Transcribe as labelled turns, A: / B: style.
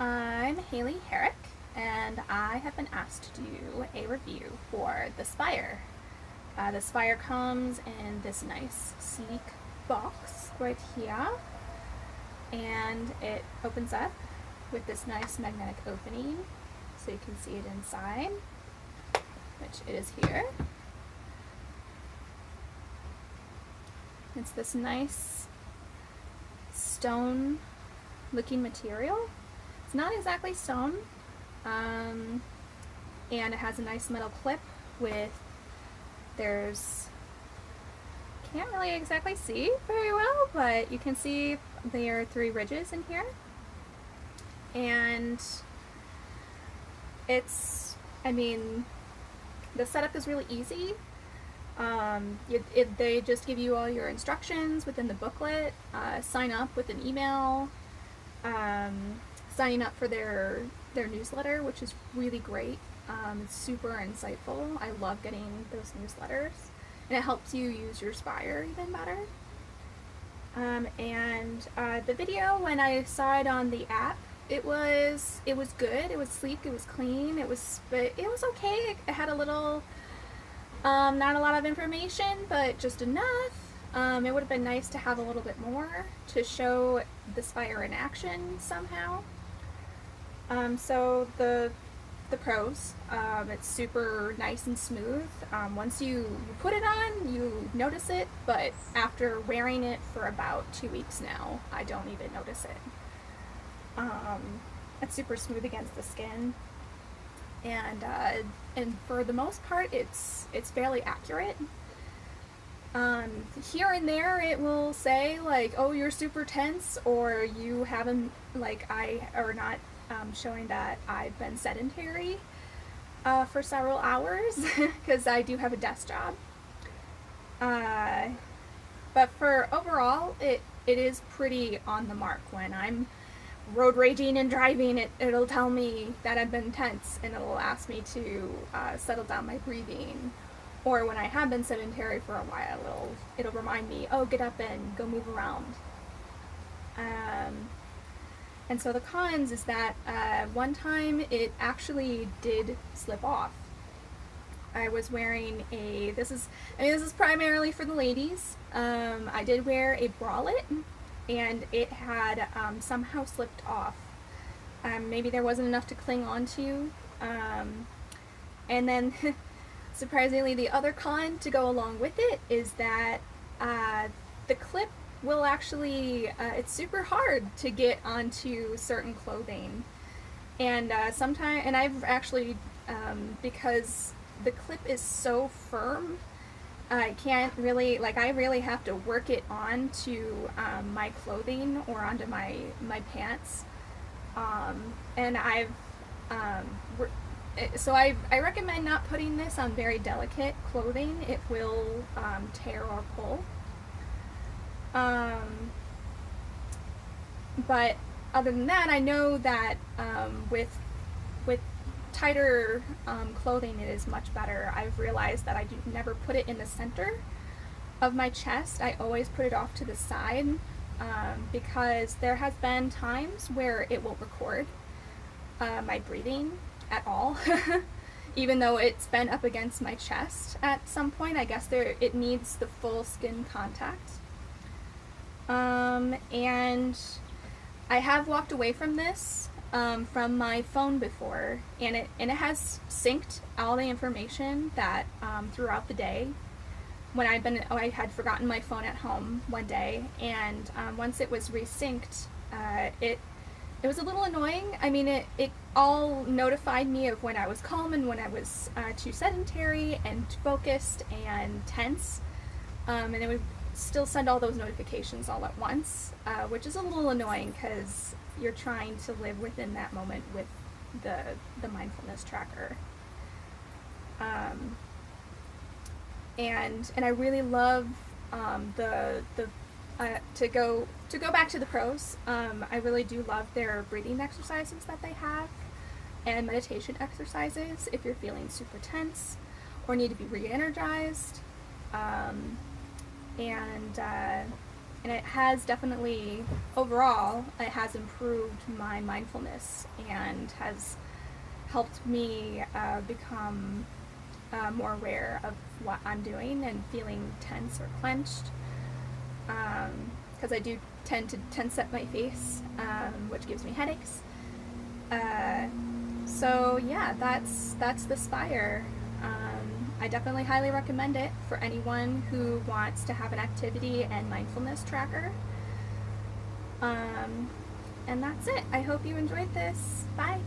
A: I'm Haley Herrick, and I have been asked to do a review for the Spire. The Spire comes in this nice, sleek box right here, and it opens up with this nice magnetic opening, so you can see it inside, which it is here. It's this nice stone looking material. It's not exactly stone, and it has a nice metal clip with, can't really exactly see very well, but you can see there are 3 ridges in here. And the setup is really easy. They just give you all your instructions within the booklet, sign up with an email, signing up for their newsletter, which is really great. It's super insightful. I love getting those newsletters, and it helps you use your Spire even better. The video, when I saw it on the app, it was good. It was sleek. It was clean. But it was okay. It had a little, not a lot of information, but just enough. It would have been nice to have a little bit more to show the Spire in action somehow. So the pros, it's super nice and smooth. Once you put it on, you notice it, but after wearing it for about 2 weeks now, I don't even notice it. It's super smooth against the skin, and for the most part, it's fairly accurate. Here and there it will say like, oh, you're super tense, or you haven't, like or not showing that I've been sedentary for several hours, because I do have a desk job. But for overall, it is pretty on the mark. When I'm road raging and driving, it'll tell me that I've been tense, and it'll ask me to settle down my breathing. Or when I have been sedentary for a while, it'll remind me, oh, get up and go move around. And so the cons is that one time it actually did slip off. I was wearing this is primarily for the ladies. I did wear a bralette, and it had somehow slipped off. Maybe there wasn't enough to cling onto. And then surprisingly, the other con to go along with it is that the clip will actually, it's super hard to get onto certain clothing. And and I've actually, because the clip is so firm, I can't really, I really have to work it onto my clothing or onto my pants. And I recommend not putting this on very delicate clothing. It will tear or pull. But other than that, I know that with tighter clothing, it is much better. I've realized that I do never put it in the center of my chest. I always put it off to the side, because there has been times where it will record my breathing at all. Even though it's been up against my chest at some point. I guess it needs the full skin contact. And I have walked away from this from my phone before, and it has synced all the information that throughout the day. When I had forgotten my phone at home one day, and once it was resynced, it was a little annoying. I mean, it all notified me of when I was calm and when I was too sedentary and focused and tense, and it would still send all those notifications all at once, which is a little annoying because you're trying to live within that moment with the mindfulness tracker. And I really love to go back to the pros. I really do love their breathing exercises that they have, and meditation exercises if you're feeling super tense or need to be re-energized. And it has definitely, overall, it has improved my mindfulness and has helped me become more aware of what I'm doing and feeling tense or clenched. Because I do tend to tense up my face, which gives me headaches. So yeah, that's the Spire. I definitely highly recommend it for anyone who wants to have an activity and mindfulness tracker. And that's it. I hope you enjoyed this. Bye.